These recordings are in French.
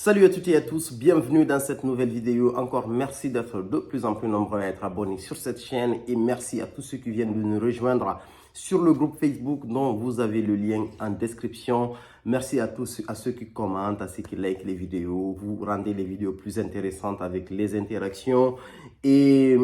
Salut à toutes et à tous, bienvenue dans cette nouvelle vidéo. Encore merci d'être de plus en plus nombreux à être abonnés sur cette chaîne et merci à tous ceux qui viennent de nous rejoindre sur le groupe Facebook dont vous avez le lien en description. Merci à tous, à ceux qui commentent, à ceux qui likent les vidéos. Vous rendez les vidéos plus intéressantes avec les interactions et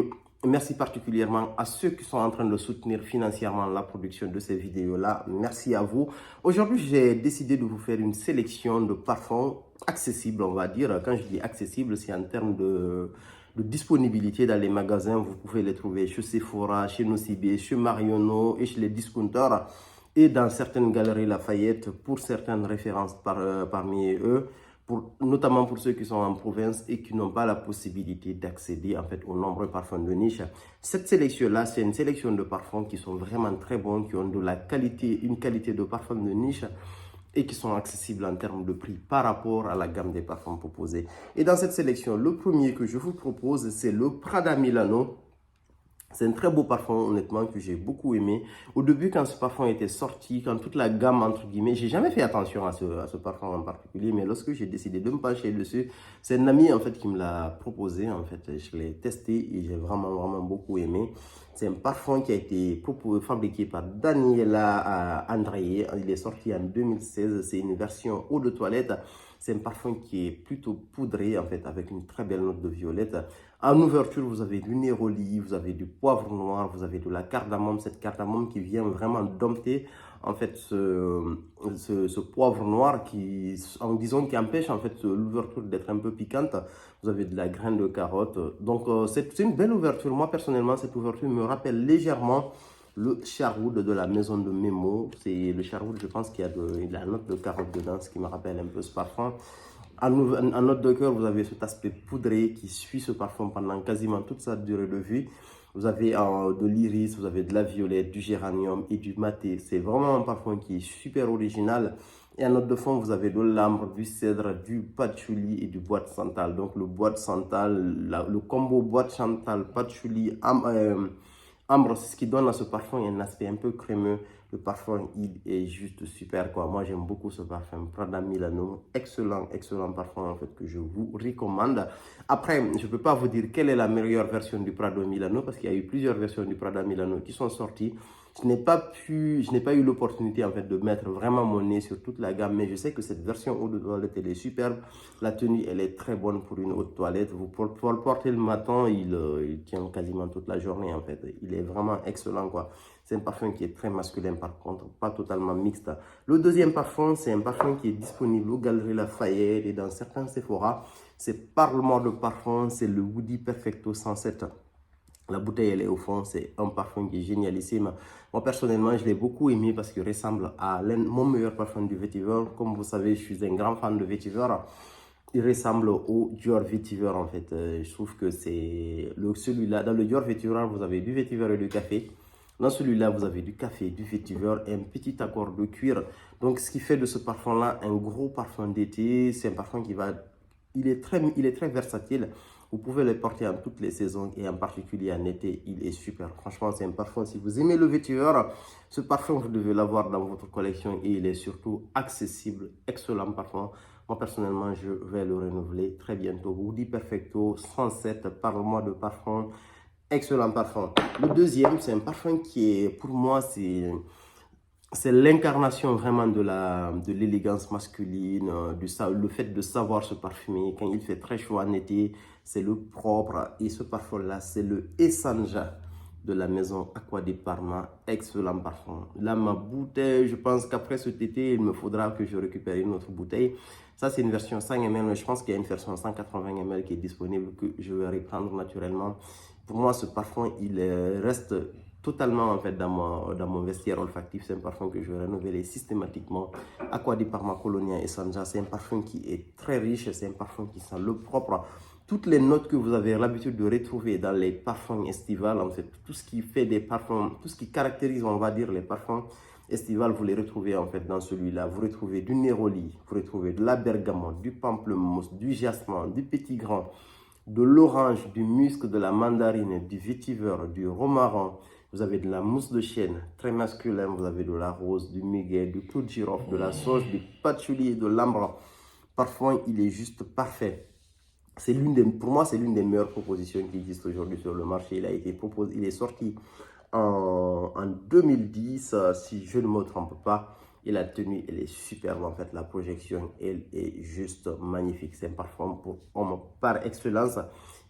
merci particulièrement à ceux qui sont en train de soutenir financièrement la production de ces vidéos-là. Merci à vous. Aujourd'hui, j'ai décidé de vous faire une sélection de parfums accessibles, on va dire. Quand je dis accessible, c'est en termes de disponibilité dans les magasins. Vous pouvez les trouver chez Sephora, chez Nocibé, chez Marionneau et chez les discounters et dans certaines galeries Lafayette pour certaines références parmi eux. Notamment pour ceux qui sont en province et qui n'ont pas la possibilité d'accéder en fait aux nombreux parfums de niche. Cette sélection-là, c'est une sélection de parfums qui sont vraiment très bons, qui ont de la qualité, une qualité de parfums de niche et qui sont accessibles en termes de prix par rapport à la gamme des parfums proposés. Et dans cette sélection, le premier que je vous propose, c'est le Prada Milano. C'est un très beau parfum, honnêtement, que j'ai beaucoup aimé. Au début, quand ce parfum était sorti, quand toute la gamme, entre guillemets, j'ai jamais fait attention à ce parfum en particulier, mais lorsque j'ai décidé de me pencher dessus, c'est un ami, en fait, qui me l'a proposé, en fait. Je l'ai testé et j'ai vraiment beaucoup aimé. C'est un parfum qui a été fabriqué par Daniela Andrei. Il est sorti en 2016. C'est une version eau de toilette. C'est un parfum qui est plutôt poudré, en fait, avec une très belle note de violette. En ouverture, vous avez du néroli, vous avez du poivre noir, vous avez de la cardamome. Cette cardamome qui vient vraiment dompter, en fait, ce poivre noir qui, disons, qui empêche, en fait, l'ouverture d'être un peu piquante. Vous avez de la graine de carotte. Donc, c'est une belle ouverture. Moi, personnellement, cette ouverture me rappelle légèrement le Sherwood de la maison de Memo. C'est le Sherwood, je pense qu'il y a la note de carotte dedans, ce qui me rappelle un peu ce parfum. En note de cœur, vous avez cet aspect poudré qui suit ce parfum pendant quasiment toute sa durée de vie. Vous avez de l'iris, vous avez de la violette, du géranium et du maté. C'est vraiment un parfum qui est super original. Et en note de fond, vous avez de l'ambre, du cèdre, du patchouli et du bois de santal. Donc le bois de santal, le combo bois de santal, patchouli, ambre, c'est ce qui donne à ce parfum un aspect un peu crémeux. Le parfum, il est juste super, quoi. Moi, j'aime beaucoup ce parfum. Prada Milano, excellent parfum, en fait, que je vous recommande. Après, je ne peux pas vous dire quelle est la meilleure version du Prada Milano, parce qu'il y a eu plusieurs versions du Prada Milano qui sont sorties. Je n'ai pas eu l'opportunité, en fait, de mettre vraiment mon nez sur toute la gamme, mais je sais que cette version eau de toilette, elle est superbe. La tenue, elle est très bonne pour une eau de toilette. Vous pouvez le porter le matin, il tient quasiment toute la journée, en fait. Il est vraiment excellent, quoi. C'est un parfum qui est très masculin, par contre, pas totalement mixte. Le deuxième parfum, c'est un parfum qui est disponible aux Galeries Lafayette et dans certains Sephora. C'est Parle-moi de parfum, c'est le Woody Perfecto 107. La bouteille, elle est au fond, c'est un parfum qui est génialissime. Moi, personnellement, je l'ai beaucoup aimé parce qu'il ressemble à mon meilleur parfum du vétiver. Comme vous savez, je suis un grand fan de vétiver. Il ressemble au Dior Vetiver, en fait. Je trouve que c'est celui-là. Dans le Dior Vetiver, vous avez du vétiver et du café. Dans celui-là, vous avez du café, du vétiver et un petit accord de cuir. Donc, ce qui fait de ce parfum-là un gros parfum d'été. C'est un parfum qui va... Il est très versatile. Vous pouvez le porter en toutes les saisons et en particulier en été, il est super. Franchement, c'est un parfum. Si vous aimez le vétiver, ce parfum, vous devez l'avoir dans votre collection et il est surtout accessible. Excellent parfum. Moi, personnellement, je vais le renouveler très bientôt. Woody Perfecto 107, parle-moi de parfum. Excellent parfum. Le deuxième, c'est un parfum qui est, pour moi, c'est l'incarnation vraiment de l'élégance masculine, le fait de savoir se parfumer. Quand il fait très chaud en été, c'est le propre. Et ce parfum-là, c'est le Essanja de la maison Acqua di Parma. Excellent parfum. Là, ma bouteille, je pense qu'après cet été, il me faudra que je récupère une autre bouteille. Ça, c'est une version 100 ml, mais je pense qu'il y a une version 180 ml qui est disponible que je vais reprendre naturellement. Pour moi, ce parfum, il reste totalement en fait dans mon vestiaire olfactif. C'est un parfum que je vais renouveler systématiquement. Acqua di Parma Colonia Essanja, c'est un parfum qui est très riche, c'est un parfum qui sent le propre. Toutes les notes que vous avez l'habitude de retrouver dans les parfums estivales, en fait, tout ce qui fait des parfums, tout ce qui caractérise, on va dire, les parfums estivales, vous les retrouvez en fait dans celui-là. Vous retrouvez du néroli, vous retrouvez de la bergamote, du pamplemousse, du jasmin, du petit grain, de l'orange, du musc, de la mandarine, du vétiver, du romarin. Vous avez de la mousse de chêne, très masculin. Vous avez de la rose, du muguet, du clou de girofle, de la sauge, du patchouli et de l'ambre. parfum, il est juste parfait. Pour moi, c'est l'une des meilleures propositions qui existent aujourd'hui sur le marché. Il est sorti en 2010, si je ne me trompe pas. Et la tenue, elle est superbe en fait. La projection, elle est juste magnifique. C'est un parfum pour homme par excellence.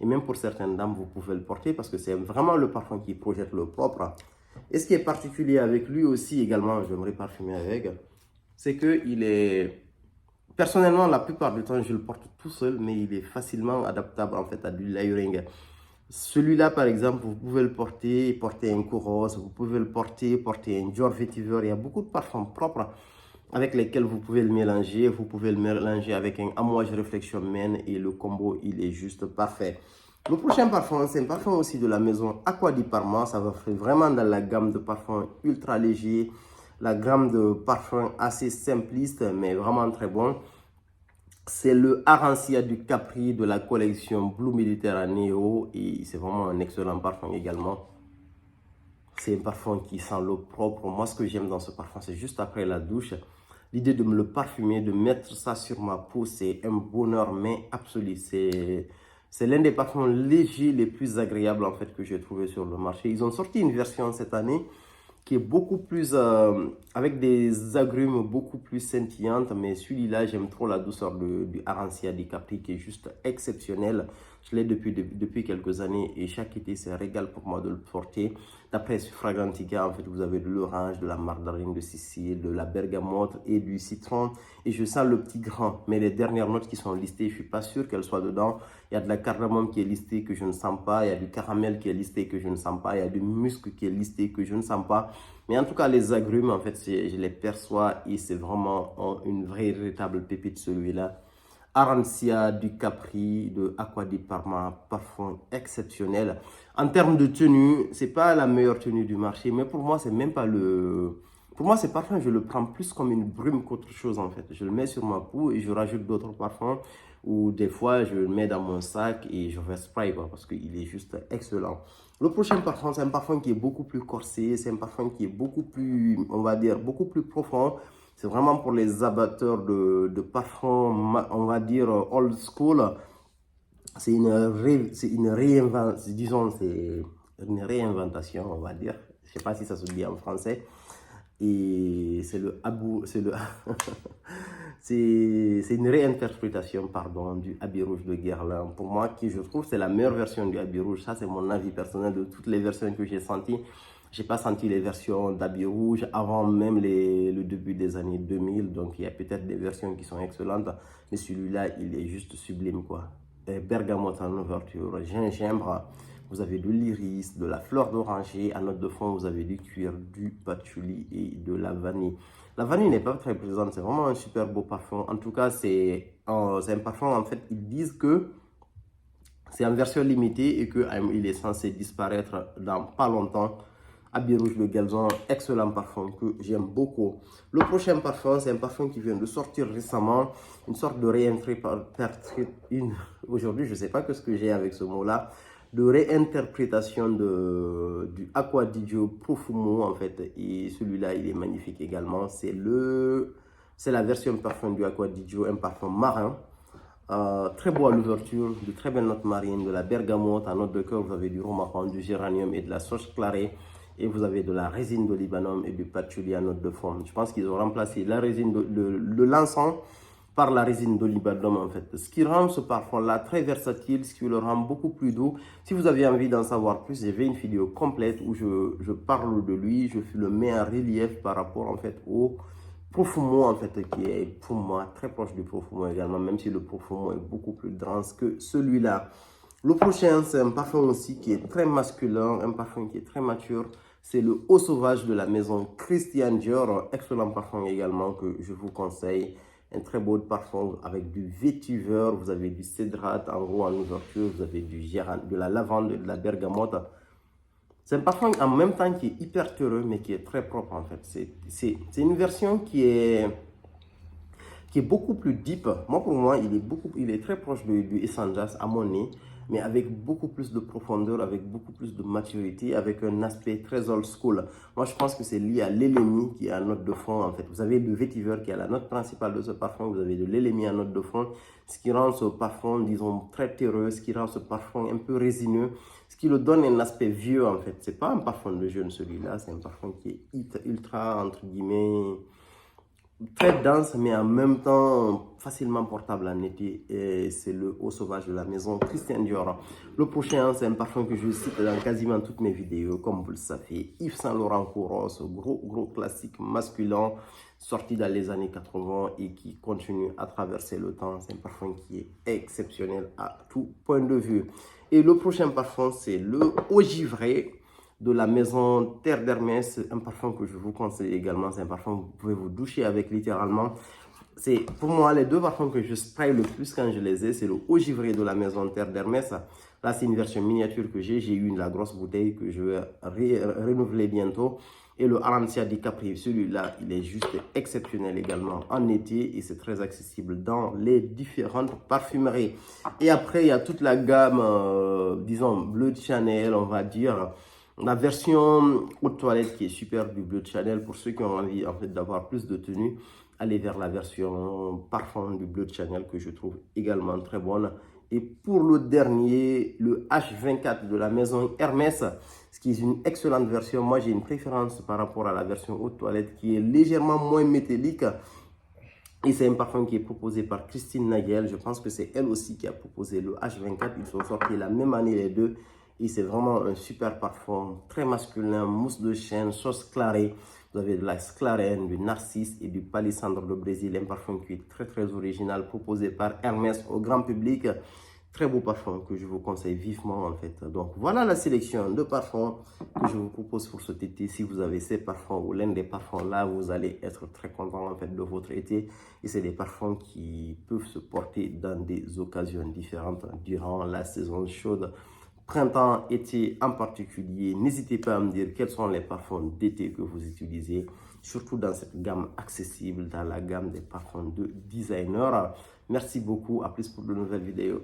Et même pour certaines dames, vous pouvez le porter parce que c'est vraiment le parfum qui projette le propre. Et ce qui est particulier avec lui aussi également, j'aimerais parfumer avec, c'est qu'il est... Personnellement, la plupart du temps, je le porte tout seul, mais il est facilement adaptable en fait à du layering. Celui-là, par exemple, vous pouvez le porter un Kouros, vous pouvez le porter un Dior Vetiver. Il y a beaucoup de parfums propres avec lesquels vous pouvez le mélanger. Vous pouvez le mélanger avec un Amouage Reflection Men et le combo, il est juste parfait. Le prochain parfum, c'est un parfum aussi de la maison Acqua di Parma. Ça va faire vraiment dans la gamme de parfums ultra légers, la gamme de parfums assez simpliste, mais vraiment très bon. C'est le Arancia du Capri de la collection Blue Mediterraneo et c'est vraiment un excellent parfum également. C'est un parfum qui sent le propre. Moi, ce que j'aime dans ce parfum, c'est juste après la douche. L'idée de me le parfumer, de mettre ça sur ma peau, c'est un bonheur, mais absolu. C'est l'un des parfums légers les plus agréables en fait que j'ai trouvé sur le marché. Ils ont sorti une version cette année qui est beaucoup plus, avec des agrumes beaucoup plus scintillantes, mais celui-là, j'aime trop la douceur du Arancia di Capri qui est juste exceptionnel. Je l'ai depuis quelques années et chaque été, c'est un régal pour moi de le porter. D'après Fragrantica, en fait, vous avez de l'orange, de la mandarine de Sicile, de la bergamote et du citron. Et je sens le petit grain, mais les dernières notes qui sont listées, je ne suis pas sûr qu'elles soient dedans. Il y a de la cardamome qui est listée que je ne sens pas. Il y a du caramel qui est listé que je ne sens pas. Il y a du musc qui est listé que je ne sens pas. Mais en tout cas, les agrumes, en fait, je les perçois et c'est vraiment une véritable pépite celui-là. Arancia du Capri de Acqua di Parma, parfum exceptionnel. En termes de tenue, c'est pas la meilleure tenue du marché, mais pour moi, c'est même pas le... Pour moi, ce parfum, je le prends plus comme une brume qu'autre chose, en fait. Je le mets sur ma peau et je rajoute d'autres parfums ou des fois, je le mets dans mon sac et je fais spray, quoi, parce qu'il est juste excellent. Le prochain parfum, c'est un parfum qui est beaucoup plus corsé, c'est un parfum qui est beaucoup plus, on va dire, beaucoup plus profond. C'est vraiment pour les amateurs de parfums, on va dire, old school. C'est une réinventation, on va dire. Je ne sais pas si ça se dit en français. Et c'est c'est une réinterprétation, pardon, du Habit Rouge de Guerlain. Pour moi, qui je trouve, c'est la meilleure version du Habit Rouge. Ça, c'est mon avis personnel de toutes les versions que j'ai senties. J'ai pas senti les versions d'Habit Rouge avant même le début des années 2000. Donc, il y a peut-être des versions qui sont excellentes. Mais celui-là, il est juste sublime, quoi. Bergamote en ouverture, gingembre. Vous avez de l'iris, de la fleur d'oranger. À note de fond, vous avez du cuir, du patchouli et de la vanille. La vanille n'est pas très présente. C'est vraiment un super beau parfum. En tout cas, c'est un parfum, en fait, ils disent que c'est en version limitée et qu'il est censé disparaître dans pas longtemps. Habit Rouge de Guerlain, excellent parfum que j'aime beaucoup. Le prochain parfum, c'est un parfum qui vient de sortir récemment. Une sorte de réinterprétation. Aujourd'hui, je ne sais pas ce que j'ai avec ce mot-là. De réinterprétation du Acqua di Gio Profumo, en fait. Et celui-là, il est magnifique également. C'est la version parfum du Acqua di Gio, un parfum marin. Très beau à l'ouverture, de très belles notes marines, de la bergamote. À note de cœur, vous avez du romarin, du géranium et de la sauge clarée. Et vous avez de la résine d'olibanum et du patchouli à note de fond. Je pense qu'ils ont remplacé la résine de l'encens par la résine d'olibanum en fait. Ce qui rend ce parfum-là très versatile, ce qui le rend beaucoup plus doux. Si vous avez envie d'en savoir plus, j'ai fait une vidéo complète où je parle de lui, je le mets en relief par rapport en fait au Profumo en fait, qui est pour moi très proche du Profumo également, même si le Profumo est beaucoup plus dense que celui-là. Le prochain, c'est un parfum aussi qui est très masculin, un parfum qui est très mature. C'est le Eau Sauvage de la maison Christian Dior. Excellent parfum également que je vous conseille. Un très beau parfum avec du vétiver. Vous avez du cédrate en haut en ouverture. Vous avez de la lavande et de la bergamote. C'est un parfum en même temps qui est hyper terreux mais qui est très propre en fait. C'est une version qui est beaucoup plus deep. Moi, pour moi, il est très proche du Essenjas à mon nez. mais avec beaucoup plus de profondeur, avec beaucoup plus de maturité, avec un aspect très old school. Moi, je pense que c'est lié à l'Elemi qui est la note de fond, en fait. Vous avez le vétiver qui est la note principale de ce parfum, vous avez de l'Elemi en note de fond, ce qui rend ce parfum, disons, très terreux, ce qui rend ce parfum un peu résineux, ce qui le donne un aspect vieux, en fait. C'est pas un parfum de jeune, celui-là, c'est un parfum qui est ultra, entre guillemets, très dense, mais en même temps facilement portable en été. Et c'est le Eau Sauvage de la maison Christian Dior. Le prochain, c'est un parfum que je cite dans quasiment toutes mes vidéos, comme vous le savez. Yves Saint Laurent Kouros, gros classique masculin, sorti dans les années 80 et qui continue à traverser le temps. C'est un parfum qui est exceptionnel à tout point de vue. Et le prochain parfum, c'est le Eau Givré de la maison Terre d'Hermès, un parfum que je vous conseille également. C'est un parfum que vous pouvez vous doucher avec littéralement. C'est pour moi les deux parfums que je spray le plus quand je les ai. C'est le Eau Givré de la maison Terre d'Hermès. Là, c'est une version miniature que j'ai. J'ai eu la grosse bouteille que je vais renouveler bientôt. Et le Arancia di Capri, celui-là, il est juste exceptionnel également en été et c'est très accessible dans les différentes parfumeries. Et après, il y a toute la gamme, disons, Bleu de Chanel, on va dire. La version eau de toilette qui est super du Bleu de Chanel, pour ceux qui ont envie en fait d'avoir plus de tenue, allez vers la version parfum du Bleu de Chanel que je trouve également très bonne. Et pour le dernier, le H24 de la maison Hermès, ce qui est une excellente version. Moi, j'ai une préférence par rapport à la version eau de toilette qui est légèrement moins métallique. Et c'est un parfum qui est proposé par Christine Nagel. Je pense que c'est elle aussi qui a proposé le H24. Ils sont sortis la même année les deux. Et c'est vraiment un super parfum, très masculin, mousse de chêne, sauce clarée. Vous avez de la sclarène, du narcisse et du palissandre de Brésil. Un parfum qui est très original, proposé par Hermès au grand public. Très beau parfum que je vous conseille vivement en fait. Donc voilà la sélection de parfums que je vous propose pour cet été. Si vous avez ces parfums ou l'un des parfums là, vous allez être très content en fait de votre été. Et c'est des parfums qui peuvent se porter dans des occasions différentes durant la saison chaude. Printemps, été en particulier. N'hésitez pas à me dire quels sont les parfums d'été que vous utilisez, surtout dans cette gamme accessible, dans la gamme des parfums de designer. Merci beaucoup, à plus pour de nouvelles vidéos.